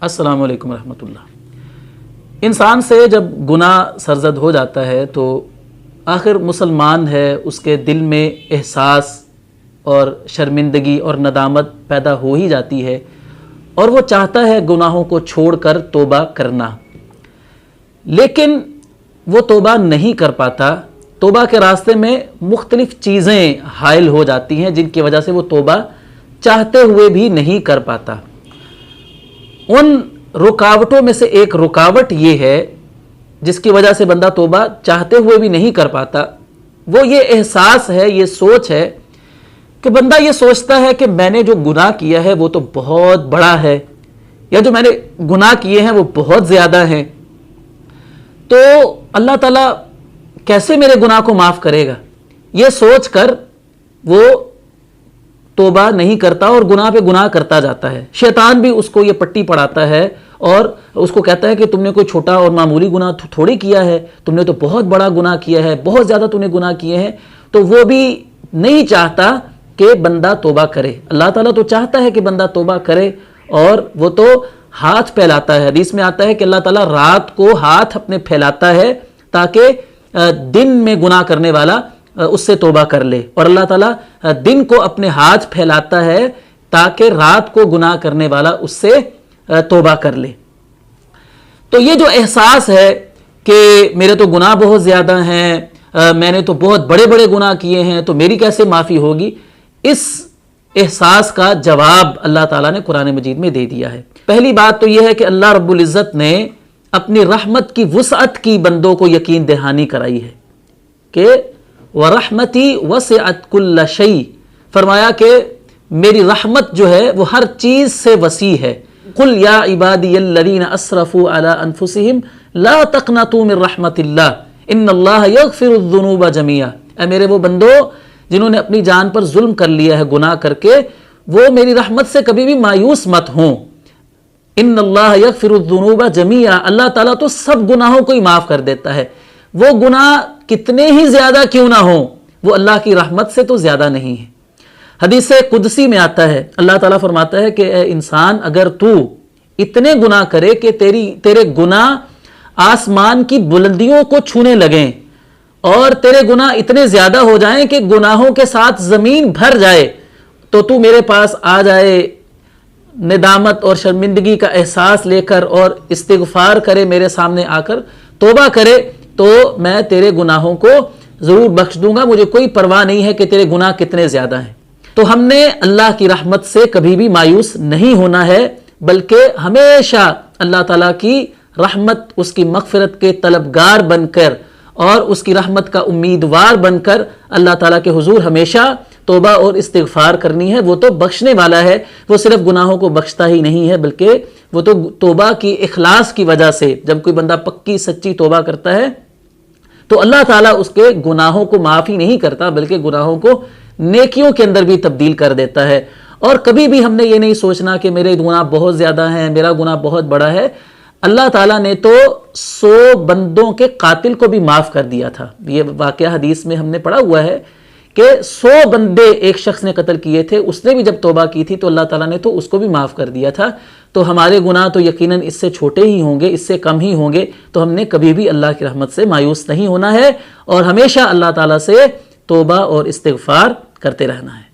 السلام علیکم ورحمۃ اللہ۔ انسان سے جب گناہ سرزد ہو جاتا ہے تو آخر مسلمان ہے، اس کے دل میں احساس اور شرمندگی اور ندامت پیدا ہو ہی جاتی ہے، اور وہ چاہتا ہے گناہوں کو چھوڑ کر توبہ کرنا، لیکن وہ توبہ نہیں کر پاتا۔ توبہ کے راستے میں مختلف چیزیں حائل ہو جاتی ہیں جن کی وجہ سے وہ توبہ چاہتے ہوئے بھی نہیں کر پاتا۔ ان رکاوٹوں میں سے ایک رکاوٹ یہ ہے جس کی وجہ سے بندہ توبہ چاہتے ہوئے بھی نہیں کر پاتا، وہ یہ احساس ہے، یہ سوچ ہے کہ بندہ یہ سوچتا ہے کہ میں نے جو گناہ کیا ہے وہ تو بہت بڑا ہے، یا جو میں نے گناہ کیے ہیں وہ بہت زیادہ ہیں، تو اللہ تعالیٰ کیسے میرے گناہ کو معاف کرے گا؟ یہ سوچ کر وہ توبہ نہیں کرتا اور گناہ پہ گناہ کرتا جاتا ہے۔ شیطان بھی اس کو یہ پٹی پڑھاتا ہے اور اس کو کہتا ہے کہ تم نے کوئی چھوٹا اور معمولی گناہ تھوڑی کیا ہے، تم نے تو بہت بڑا گناہ کیا ہے، بہت زیادہ تم نے گناہ کیے ہیں۔ تو وہ بھی نہیں چاہتا کہ بندہ توبہ کرے۔ اللہ تعالیٰ تو چاہتا ہے کہ بندہ توبہ کرے، اور وہ تو ہاتھ پھیلاتا ہے۔ حدیث میں آتا ہے کہ اللہ تعالیٰ رات کو ہاتھ اپنے پھیلاتا ہے تاکہ دن میں گناہ کرنے والا اس سے توبہ کر لے، اور اللہ تعالیٰ دن کو اپنے ہاتھ پھیلاتا ہے تاکہ رات کو گناہ کرنے والا اس سے توبہ کر لے۔ تو یہ جو احساس ہے کہ میرے تو گناہ بہت زیادہ ہیں، میں نے تو بہت بڑے بڑے گناہ کیے ہیں، تو میری کیسے معافی ہوگی، اس احساس کا جواب اللہ تعالیٰ نے قرآن مجید میں دے دیا ہے۔ پہلی بات تو یہ ہے کہ اللہ رب العزت نے اپنی رحمت کی وسعت کی بندوں کو یقین دہانی کرائی ہے کہ وَرَحْمَتِي وَسِعَتْ كُلَّ شَيْءٍ، فرمایا کہ میری رحمت جو ہے وہ ہر چیز سے وسیع ہے۔ قُلْ يَا عِبَادِيَ الَّذِينَ أَسْرَفُوا عَلَىٰ أَنفُسِهِمْ لَا تَقْنَطُوا مِن رَحْمَتِ اللَّهِ إِنَّ اللَّهَ يَغْفِرُ الذُّنُوبَ جَمِيعًا، اے میرے وہ بندو جنہوں نے اپنی جان پر ظلم کر لیا ہے گناہ کر کے، وہ میری رحمت سے کبھی بھی مایوس مت ہوں۔ ان اللہ یغفر الذنوب جميعا، اللہ تعالیٰ تو سب گناہوں کو ہی معاف کر دیتا ہے، وہ گناہ کتنے ہی زیادہ کیوں نہ ہوں، وہ اللہ کی رحمت سے تو زیادہ نہیں ہے۔ حدیث قدسی میں آتا ہے، اللہ تعالیٰ فرماتا ہے کہ اے انسان، اگر تو اتنے گناہ کرے کہ تیرے گناہ آسمان کی بلندیوں کو چھونے لگیں، اور تیرے گناہ اتنے زیادہ ہو جائیں کہ گناہوں کے ساتھ زمین بھر جائے، تو تو میرے پاس آ جائے ندامت اور شرمندگی کا احساس لے کر اور استغفار کرے، میرے سامنے آ کر توبہ کرے، تو میں تیرے گناہوں کو ضرور بخش دوں گا، مجھے کوئی پرواہ نہیں ہے کہ تیرے گناہ کتنے زیادہ ہیں۔ تو ہم نے اللہ کی رحمت سے کبھی بھی مایوس نہیں ہونا ہے، بلکہ ہمیشہ اللہ تعالیٰ کی رحمت، اس کی مغفرت کے طلبگار بن کر اور اس کی رحمت کا امیدوار بن کر اللہ تعالیٰ کے حضور ہمیشہ توبہ اور استغفار کرنی ہے۔ وہ تو بخشنے والا ہے، وہ صرف گناہوں کو بخشتا ہی نہیں ہے، بلکہ وہ تو توبہ کی اخلاص کی وجہ سے، جب کوئی بندہ پکی سچی توبہ کرتا ہے تو اللہ تعالیٰ اس کے گناہوں کو معاف ہی نہیں کرتا، بلکہ گناہوں کو نیکیوں کے اندر بھی تبدیل کر دیتا ہے۔ اور کبھی بھی ہم نے یہ نہیں سوچنا کہ میرے گناہ بہت زیادہ ہیں، میرا گناہ بہت بڑا ہے۔ اللہ تعالیٰ نے تو 100 بندوں کے قاتل کو بھی معاف کر دیا تھا۔ یہ واقعہ حدیث میں ہم نے پڑھا ہوا ہے کہ 100 بندے ایک شخص نے قتل کیے تھے، اس نے بھی جب توبہ کی تھی تو اللہ تعالیٰ نے تو اس کو بھی معاف کر دیا تھا۔ تو ہمارے گناہ تو یقیناً اس سے چھوٹے ہی ہوں گے، اس سے کم ہی ہوں گے، تو ہم نے کبھی بھی اللہ کی رحمت سے مایوس نہیں ہونا ہے، اور ہمیشہ اللہ تعالیٰ سے توبہ اور استغفار کرتے رہنا ہے۔